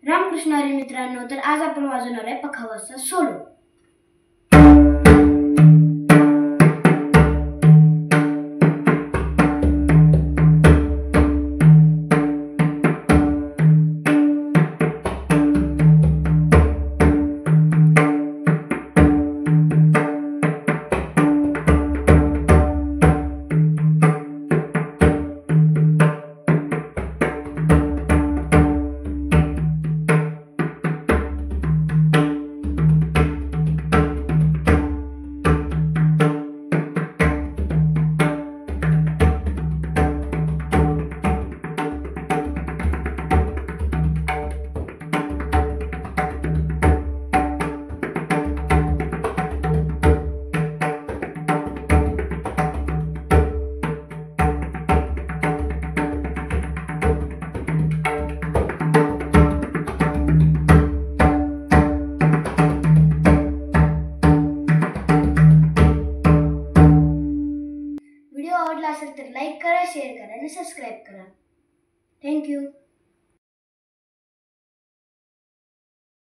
रामकृष्ण हरी मित्रांनो, तर आज आपण वाजवणार आहे पखावाजचा सोलो। व्हिडिओ आवडला असेल तर लाईक करा, शेअर करा आणि सबस्क्राइब करा। Thank you.